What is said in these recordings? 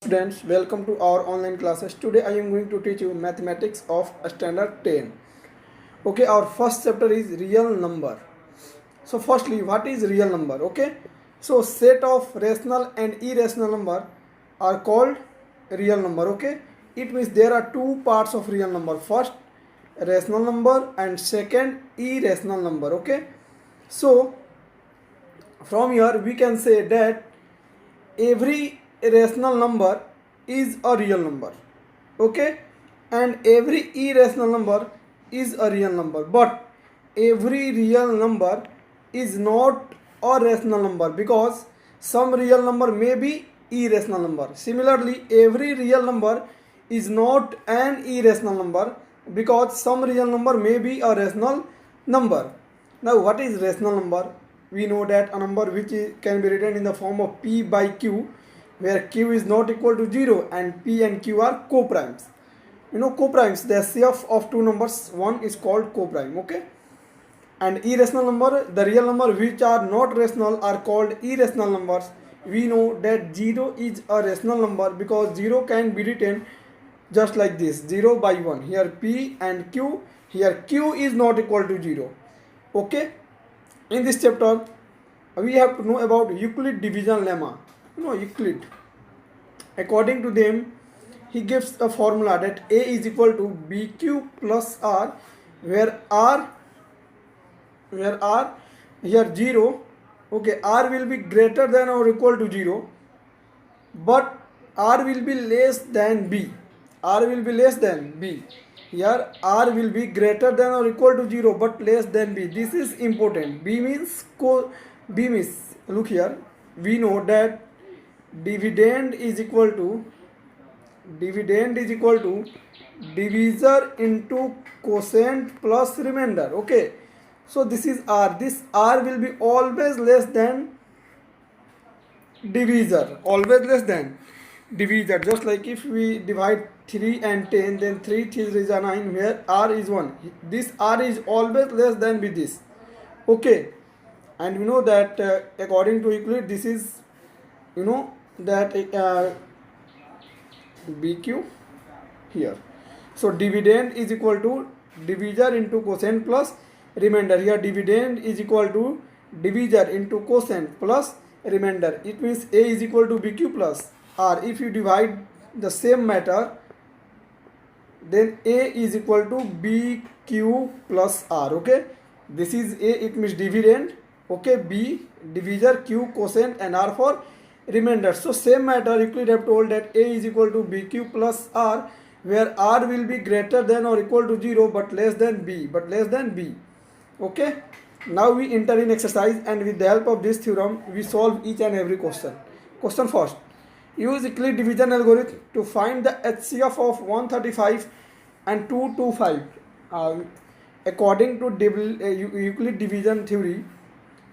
Students, welcome to our online classes. Today I am going to teach you mathematics of standard 10. Okay, our first chapter is real number. So firstly, what is real number? Okay, so set of rational and irrational number are called real number. Okay, it means there are two parts of real number. First, rational number, and second, irrational number. Okay, so from here we can say that every rational number is a real number, okay, and every irrational number is a real number, but every real number is not a rational number because some real number may be irrational number. Similarly, every real number is not an irrational number because some real number may be a rational number. Now, what is rational number? We know that a number which can be written in the form of p by q, where q is not equal to 0 and p and q are co-primes. You know co-primes, the CF of two numbers, one is called co-prime, okay? And irrational number, the real number which are not rational are called irrational numbers. We know that 0 is a rational number because 0 can be written just like this, 0 by 1. Here p and q, here q is not equal to 0, okay? In this chapter, we have to know about Euclid division lemma. You know Euclid. According to them, he gives a formula that A is equal to BQ plus R, where R here 0. Okay, R will be greater than or equal to 0, but R will be less than B. R will be less than B. Here R will be greater than or equal to 0 but less than B. This is important. B means look here, we know that dividend is equal to divisor into quotient plus remainder. Okay, so this is R. This R will be always less than divisor, just like if we divide 3 and 10, then 3 3 is a 9, where R is 1. This R is always less than with this, okay? And we know that according to Euclid, this is, you know, that BQ here. So dividend is equal to divisor into quotient plus remainder. Here dividend is equal to divisor into quotient plus remainder. It means A is equal to BQ plus R. If you divide the same matter, then A is equal to BQ plus R, okay? This is A, it means dividend, okay, B divisor, Q quotient, and R for remainder. So same matter, Euclid have told that A is equal to BQ plus R, where R will be greater than or equal to 0 but less than B, okay? Now we enter in exercise, and with the help of this theorem we solve each and every question. Question first: use Euclid division algorithm to find the HCF of 135 and 225. According to Euclid division theory,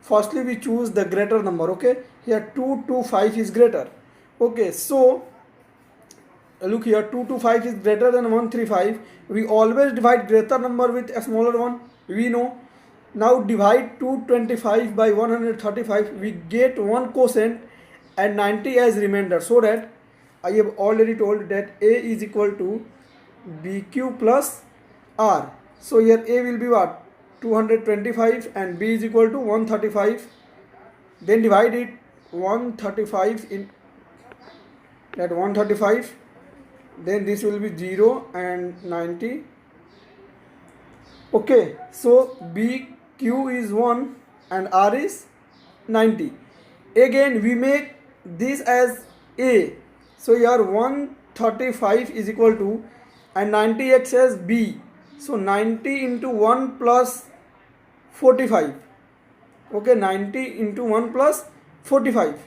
firstly we choose the greater number, okay? Here 225 is greater, okay? So look here, 225 is greater than 135. We always divide greater number with a smaller one, we know. Now divide 225 by 135, we get one quotient and 90 as remainder, so that I have already told that A is equal to BQ plus R. So here A will be what? 225 and B is equal to 135. Then divide it 135 in that 135. Then this will be 0 and 90. Okay, so BQ is 1 and R is 90. Again we make this as A. So here 135 is equal to, and 90x as B. So 90 into 1 plus 45. Okay, 90 into 1 plus 45.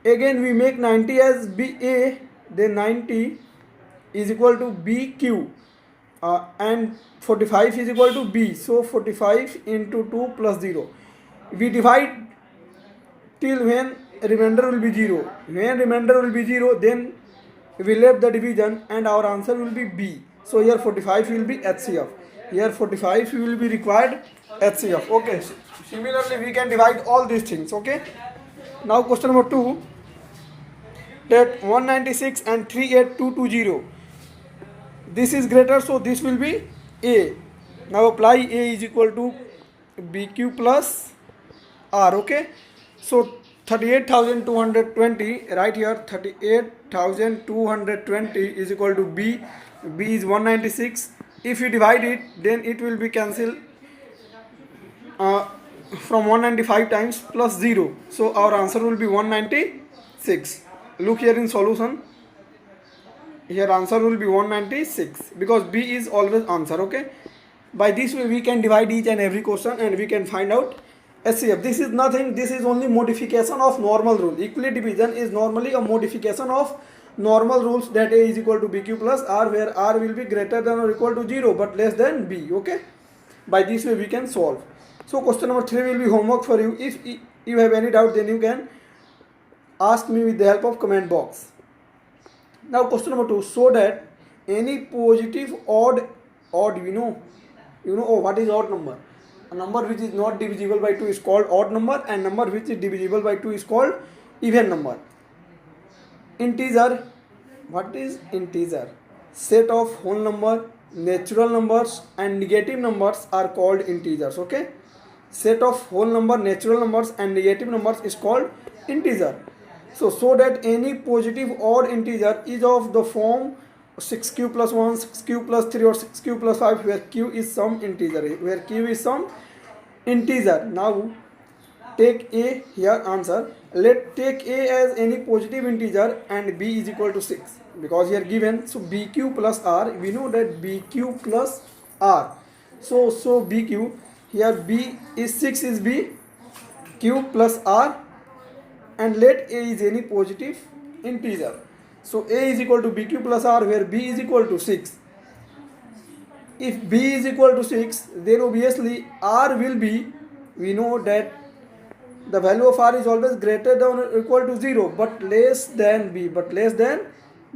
Again we make 90 as BA, then 90 is equal to BQ, and 45 is equal to B. So 45 into 2 plus 0. We divide till when remainder will be 0. When remainder will be 0, then we left the division and our answer will be B. So here 45 will be HCF. Here 45 will be required HCF. Okay. Similarly, we can divide all these things. Okay. Now question number 2. that 196 and 38220, this is greater, so this will be A. Now apply A is equal to BQ plus R. Okay, so 38,220 right here, 38,220 is equal to B. B is 196. If you divide it, then it will be cancelled from 195 times plus 0. So our answer will be 196. Look here in solution. Here answer will be 196 because B is always answer. Okay. By this way we can divide each and every question and we can find out SCF. This is nothing. This is only modification of normal rule. Equally division is normally a modification of normal rules, that A is equal to BQ plus R, where R will be greater than or equal to 0 but less than B. Okay. By this way we can solve. So question number 3 will be homework for you. If you have any doubt, then you can ask me with the help of comment box. Now question number 2, so that any positive odd, what is odd number? A number which is not divisible by 2 is called odd number, and number which is divisible by 2 is called even number. Integer, what is integer? Set of whole number, natural numbers and negative numbers are called integers. Okay, set of whole number, natural numbers and negative numbers is called integer. So that any positive odd integer is of the form 6q plus 1, 6q plus 3 or 6q plus 5, where q is some integer, Now take A here answer. Let take A as any positive integer and B is equal to 6 because here given. So BQ plus R, we know that BQ plus R. So BQ, here B is 6 is B, Q plus R, and let A is any positive integer. So A is equal to BQ plus R, where B is equal to 6. If B is equal to 6, then obviously R will be, we know that the value of R is always greater than or equal to 0 but less than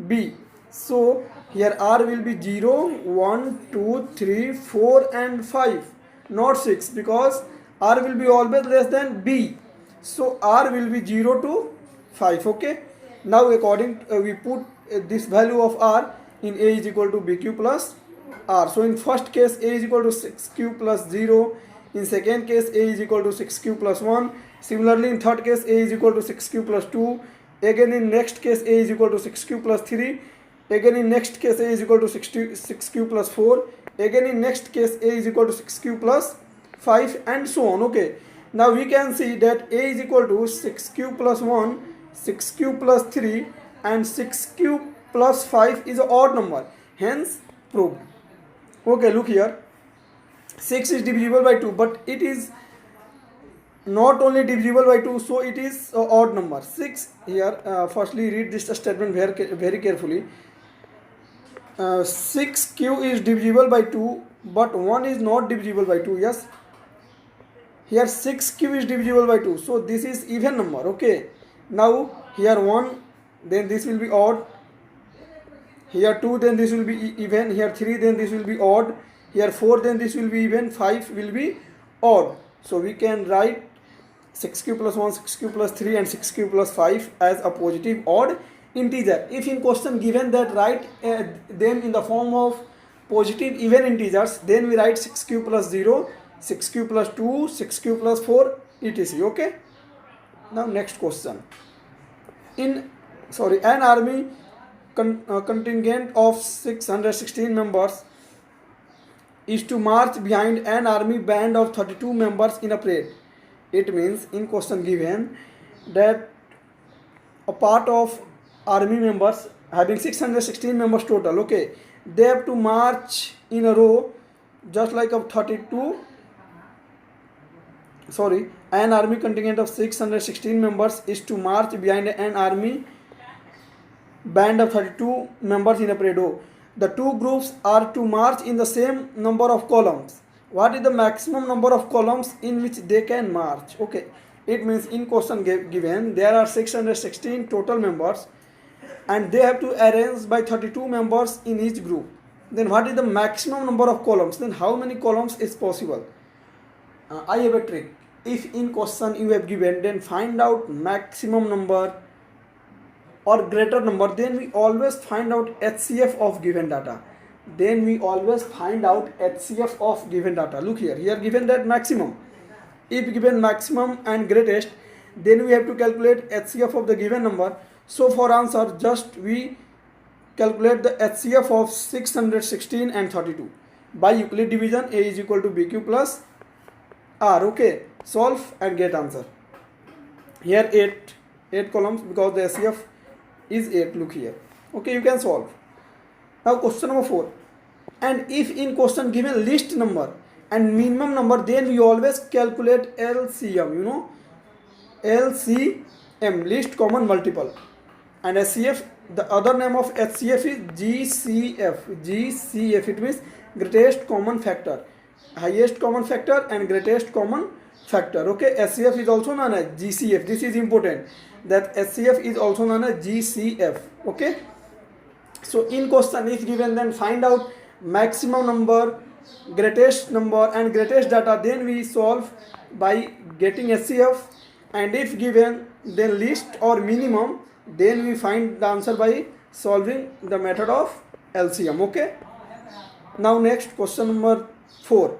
B. So here R will be 0, 1, 2, 3, 4 and 5, not 6, because R will be always less than B. So R will be 0 to 5. Okay. Now according we put this value of R in A is equal to BQ plus R. So in first case A is equal to 6Q plus 0. In second case A is equal to 6Q plus 1. Similarly in third case A is equal to 6Q plus 2. Again in next case A is equal to 6Q plus 3. Again in next case A is equal to 6Q plus 4. Again in next case A is equal to 6Q plus 5 and so on. Okay. Now we can see that A is equal to 6Q plus 1, 6Q plus 3 and 6Q plus 5 is an odd number. Hence proved. Okay, look here. 6 is divisible by 2, but it is not only divisible by 2, so it is an odd number. 6 here, firstly read this statement very carefully. 6Q is divisible by 2, but 1 is not divisible by 2. Yes, here 6Q is divisible by 2, so this is even number. Okay, now here 1, then this will be odd. Here 2, then this will be even. Here 3, then this will be odd. Here 4, then this will be even. 5 will be odd. So we can write 6Q plus 1, 6Q plus 3 and 6Q plus 5 as a positive odd integer. If in question given that write them in the form of positive even integers, then we write 6Q plus 0, 6Q plus 2, 6Q plus 4, etc. Okay. Now next question. An army contingent of 616 members is to march behind an army band of 32 members in a parade. It means in question given that a part of army members having 616 members total. Okay, they have to march in a row just like a 32. An army contingent of 616 members is to march behind an army band of 32 members in a parade. The two groups are to march in the same number of columns. What is the maximum number of columns in which they can march? Okay, it means in question given there are 616 total members and they have to arrange by 32 members in each group. Then what is the maximum number of columns? Then how many columns is possible? I have a trick. If in question you have given, then find out maximum number or greater number, then we always find out HCF of given data. Then we always find out HCF of given data. Look here, given that maximum. If given maximum and greatest, then we have to calculate HCF of the given number. So for answer, just we calculate the HCF of 616 and 32 by Euclid division. A is equal to BQ plus R. Okay, solve and get answer. Here 8 columns because the HCF is 8. Look here. Okay, you can solve. Now question number 4. And if in question given least number and minimum number, then we always calculate LCM. LCM, least common multiple. And HCF, the other name of HCF is GCF. GCF, it means greatest common factor, highest common factor and greatest common factor. Okay, HCF is also known as GCF. This is important, that HCF is also known as GCF. Okay, so in question if given, then find out maximum number, greatest number and greatest data, then we solve by getting HCF. And if given then least or minimum, then we find the answer by solving the method of LCM. Okay, now next question number 4.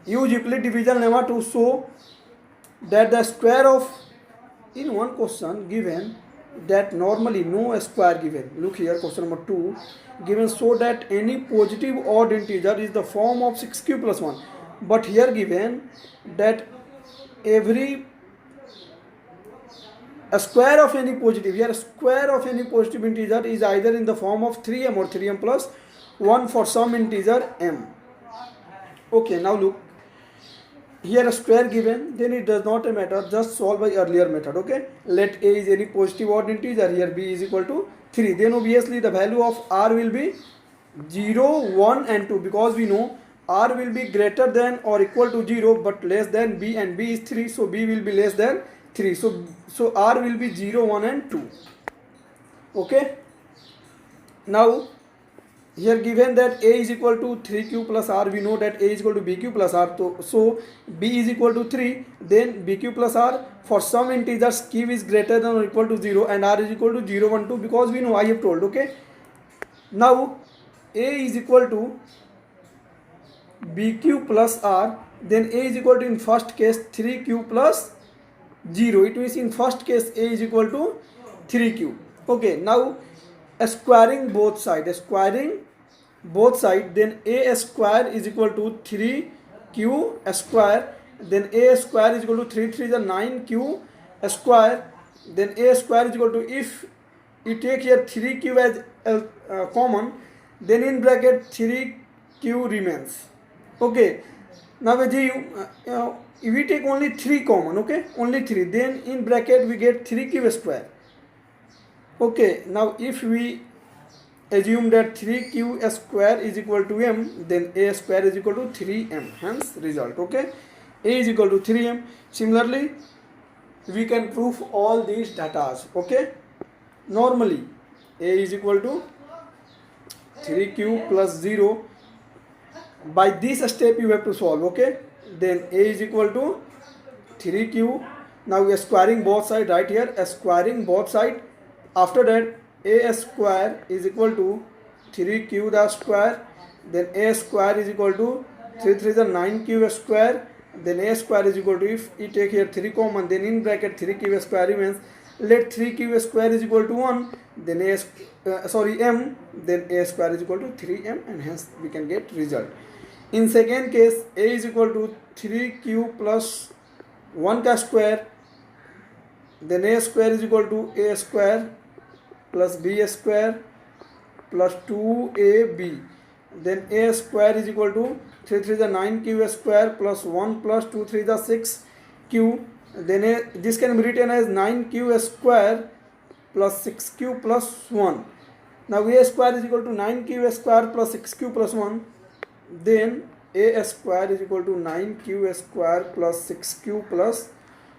Use Euclid division lemma to show that the square of, in one question given that normally no square given. Look here, question number 2 given, so that any positive odd integer is the form of 6q plus 1. But here given that a square of any positive, here a square of any positive integer is either in the form of 3m or 3m plus 1 for some integer m. Okay, now look here, a square given, then it does not matter, just solve by earlier method. Okay, let a is any positive odd integer, here b is equal to 3, then obviously the value of r will be 0, 1 and 2, because we know r will be greater than or equal to 0 but less than b, and b is 3, so b will be less than 3, so r will be 0, 1 and 2. Okay, now here given that a is equal to 3q plus r, we know that a is equal to bq plus r, so b is equal to 3, then bq plus r for some integers q is greater than or equal to 0 and r is equal to 0, 1, 2, because we know, I have told. Okay, now a is equal to bq plus r, then a is equal to, in first case, 3q plus 0. It means in first case a is equal to 3q. Okay, now squaring both sides, then a square is equal to 3q square, then a square is equal to 3 is a 9q square, then a square is equal to, if you take here 3q as common, then in bracket 3q remains. Okay, now if we take only 3 common, okay, only 3, then in bracket we get 3q square. Okay, now if we assume that 3q square is equal to m, then a square is equal to 3m, hence result. Okay, a is equal to 3m. Similarly, we can prove all these datas. Okay, normally a is equal to 3q plus 0. By this step you have to solve. Okay, then a is equal to 3q. Now we are squaring both sides, right here, squaring both sides. After that, a square is equal to 3q the square, then a square is equal to 3 is a 9q square, then a square is equal to, if you take here 3 common, then in bracket 3q square remains. Let 3q square is equal to 1, then m, then a square is equal to 3m, and hence we can get result. In second case, a is equal to 3q plus 1 ka square, then a square is equal to a square plus b square plus 2ab, then a square is equal to 3 is a 9q square plus 1 plus 2 is a 6q, then this can be written as 9q square plus 6q plus 1. Now a square is equal to 9q square plus 6q plus 1, then a square is equal to 9q square plus 6q plus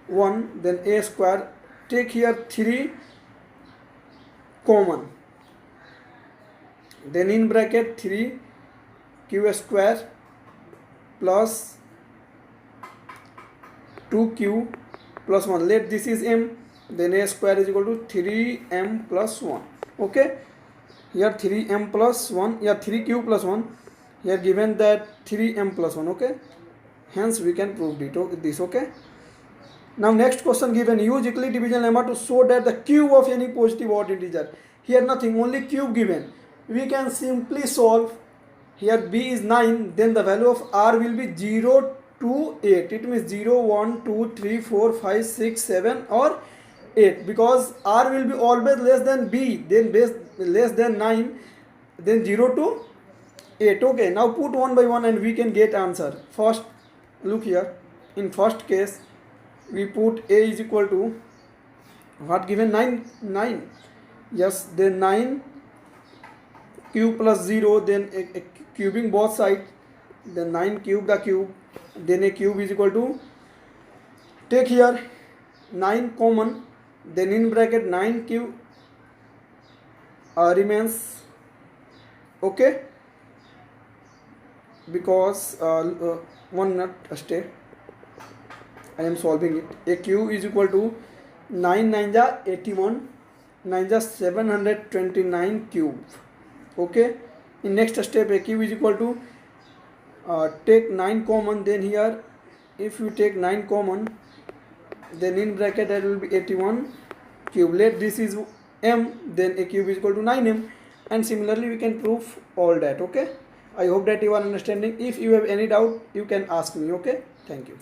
1, then a square, take here 3 common, then in bracket 3q square plus 2q plus 1, let this is m, then a square is equal to 3m plus 1. Okay, here 3m plus 1, here 3 cube plus 1, here given that 3m plus 1. Okay, hence we can prove this. Okay, now next question given, use Euclid division lemma to show that the cube of any positive odd integer. Here nothing, only cube given. We can simply solve. Here b is 9, then the value of r will be 0 to 8. It means 0, 1, 2, 3, 4, 5, 6, 7 or 8, because r will be always less than b, then less than 9, then 0 to 8. Okay, now put one by one and we can get answer. First, look here, in first case we put a is equal to what given, 9. Yes, then 9 cube plus 0, then a cubing both sides, then 9 cube the cube, then a cube is equal to, take here 9 common, then in bracket 9 cube remains. Okay, because one not stay, I am solving it. A cube is equal to 9 9 ja 81, 9 ja 729 cube. Okay, in next step a cube is equal to, take 9 common, then here if you take 9 common, then in bracket that will be 81 cube. Let this is m, then a cube is equal to 9m, and similarly we can prove all that. Okay, I hope that you are understanding. If you have any doubt, you can ask me. Okay, thank you.